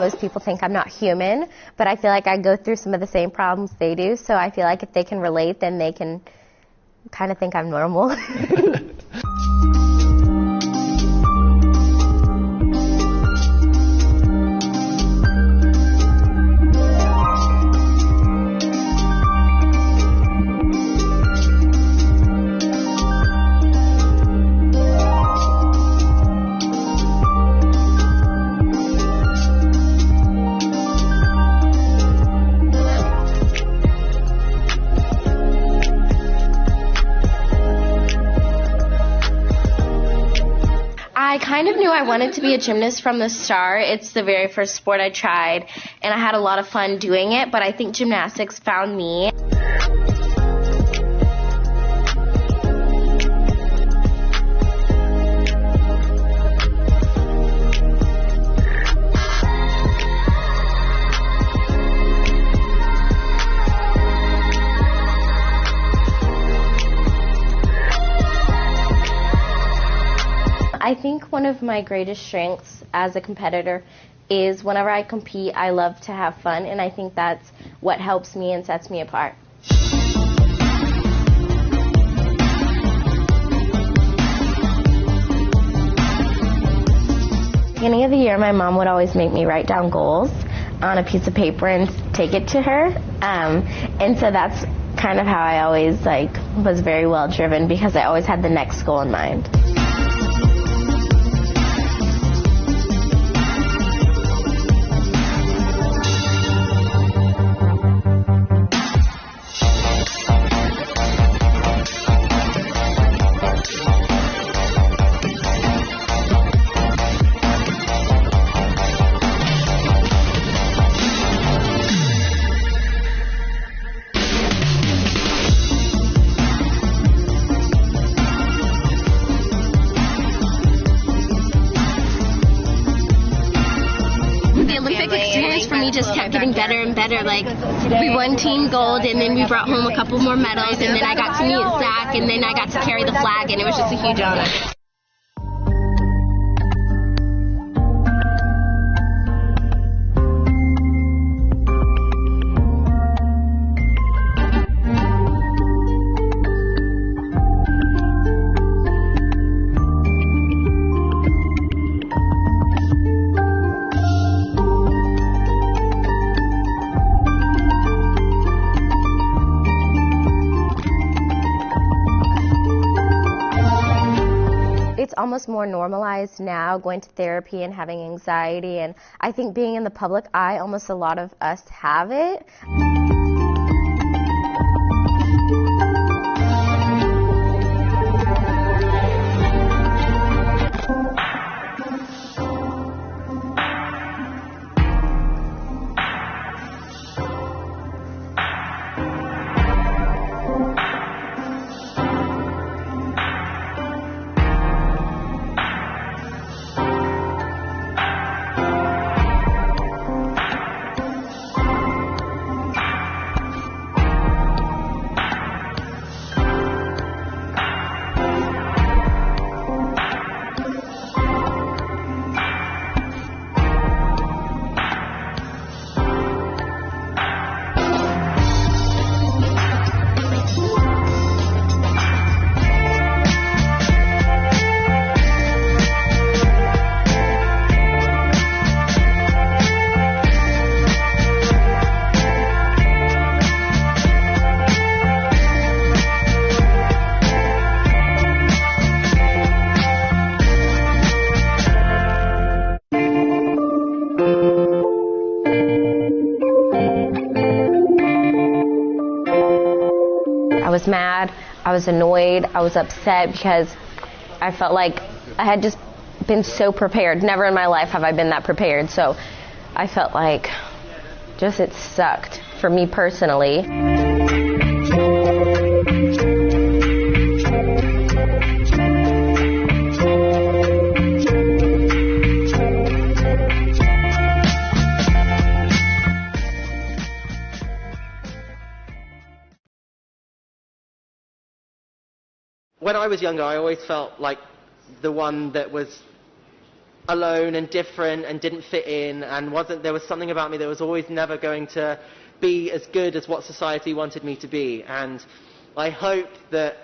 most people think I'm not human, but I feel like I go through some of the same problems they do, so I feel like if they can relate, then they can kind of think I'm normal. I kind of knew I wanted to be a gymnast from the start. It's the very first sport I tried, and I had a lot of fun doing it, but I think gymnastics found me. I think one of my greatest strengths as a competitor is whenever I compete, I love to have fun, and I think that's what helps me and sets me apart. Beginning of the year, my mom would always make me write down goals on a piece of paper and take it to her, and so that's kind of how I always was very well driven, because I always had the next goal in mind. Just kept getting better and better. We won team gold, and then we brought home a couple more medals, and then I got to meet Zach, and then I got to carry the flag, and it was just a huge honor. It's almost more normalized now, going to therapy and having anxiety, and I think being in the public eye, almost a lot of us have it. I was mad, I was annoyed, I was upset, because I felt like I had just been so prepared. Never in my life have I been that prepared, so I felt like it sucked for me personally. When I was younger, I always felt like the one that was alone and different and didn't fit in, and there was something about me that was always never going to be as good as what society wanted me to be. And I hope that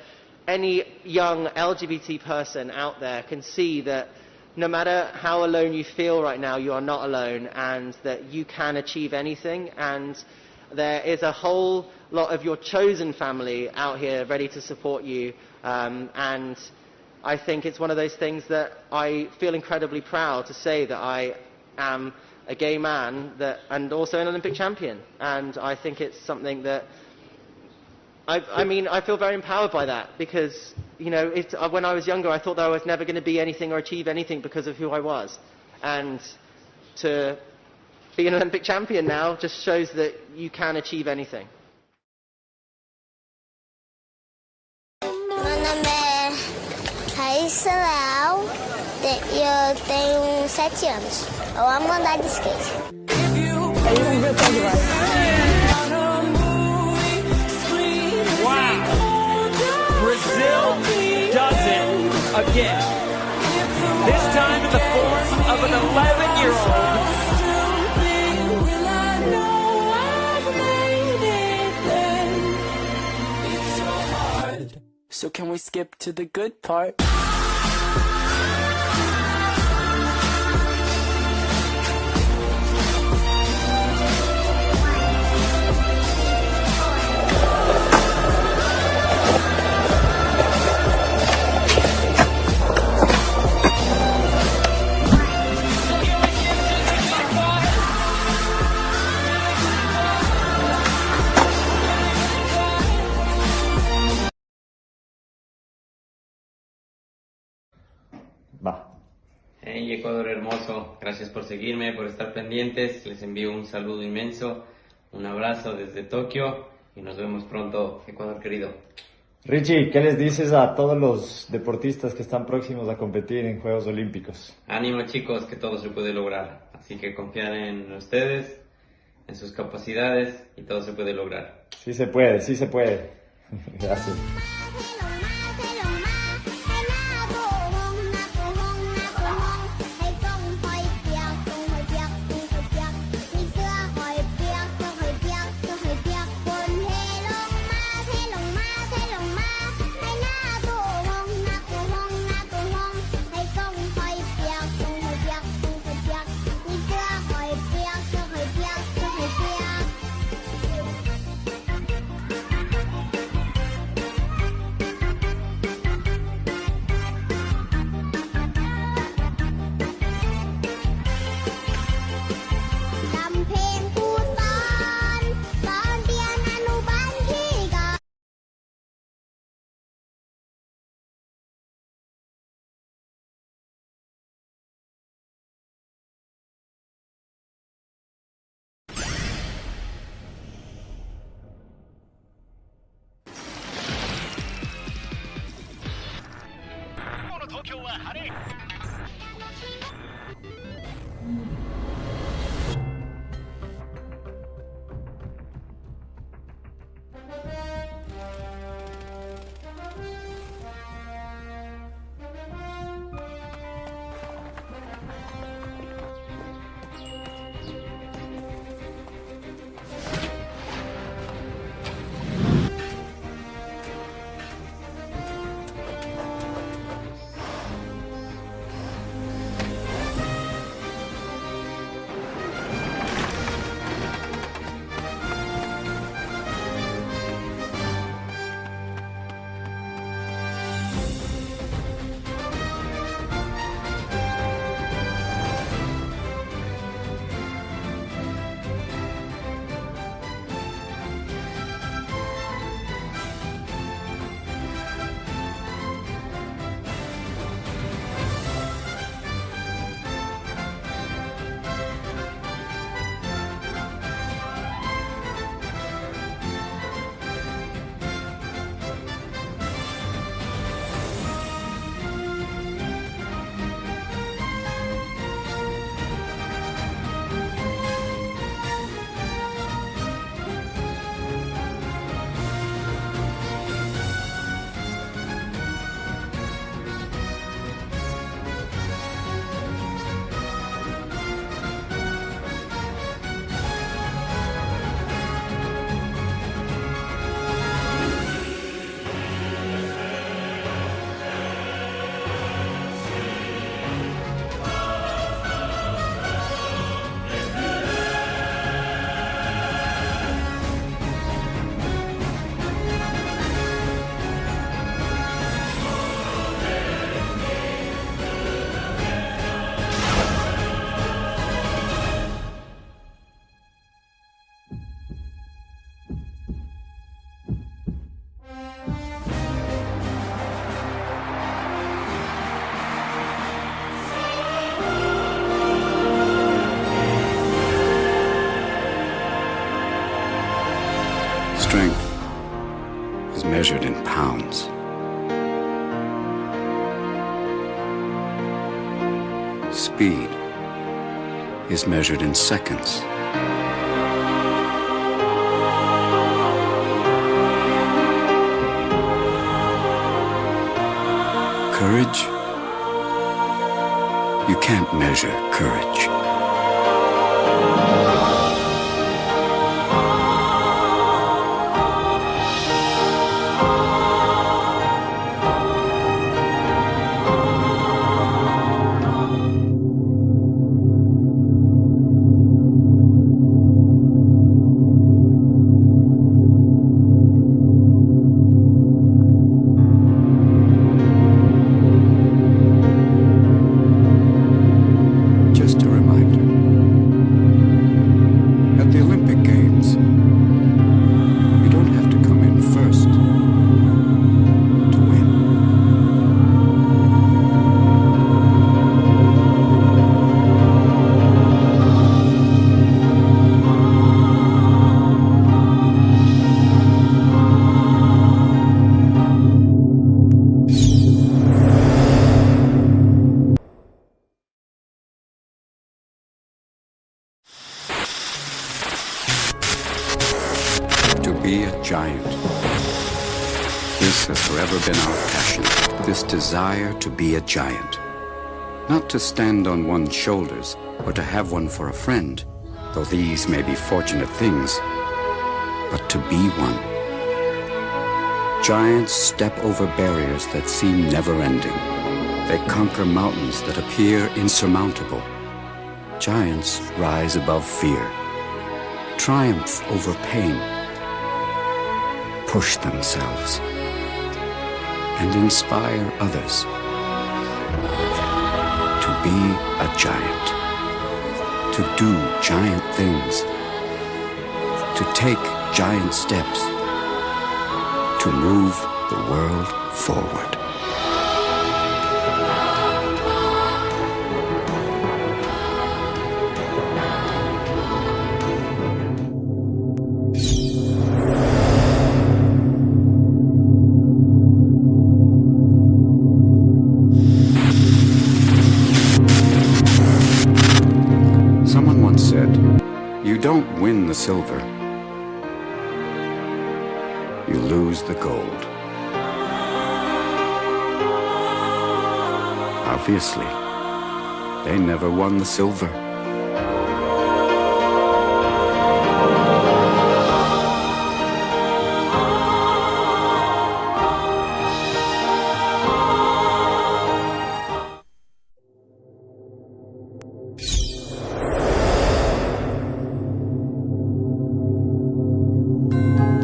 any young LGBT person out there can see that no matter how alone you feel right now, you are not alone, and that you can achieve anything, and there is a whole lot of your chosen family out here ready to support you. And I think it's one of those things that I feel incredibly proud to say that I am a gay man and also an Olympic champion. And I think it's something that I feel very empowered by that, because when I was younger I thought that I was never going to be anything or achieve anything because of who I was, and to be an Olympic champion now just shows that you can achieve anything. Meu nome é Raíssa Leal, eu tenho 7 anos. Eu amo andar de skate. Wow! Brazil does it again. This time in the form of an 11-year-old. So can we skip to the good part? Hey Ecuador hermoso, gracias por seguirme, por estar pendientes, les envío un saludo inmenso, un abrazo desde Tokio y nos vemos pronto, Ecuador querido. Richie, ¿qué les dices a todos los deportistas que están próximos a competir en Juegos Olímpicos? Ánimo chicos, que todo se puede lograr, así que confiar en ustedes, en sus capacidades y todo se puede lograr. Sí se puede, sí se puede. Gracias. measured in pounds. Speed is measured in seconds. Courage? You can't measure courage. Be a giant. This has forever been our passion, this desire to be a giant. Not to stand on one's shoulders or to have one for a friend, though these may be fortunate things, but to be one. Giants step over barriers that seem never-ending. They conquer mountains that appear insurmountable. Giants rise above fear, triumph over pain, push themselves, and inspire others to be a giant, to do giant things, to take giant steps, to move the world forward. You don't win the silver, you lose the gold. Obviously, they never won the silver.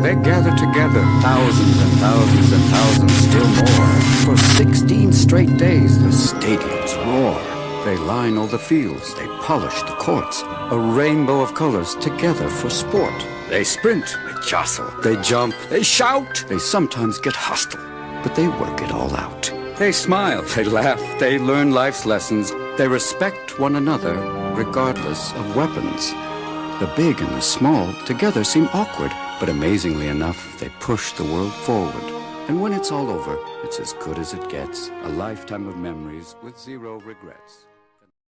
They gather together, thousands and thousands and thousands, still more. For 16 straight days, the stadiums roar. They line all the fields, they polish the courts. A rainbow of colors together for sport. They sprint, they jostle, they jump, they shout. They sometimes get hostile, but they work it all out. They smile, they laugh, they learn life's lessons. They respect one another, regardless of weapons. The big and the small together seem awkward, but amazingly enough, they push the world forward. And when it's all over, it's as good as it gets. A lifetime of memories with zero regrets.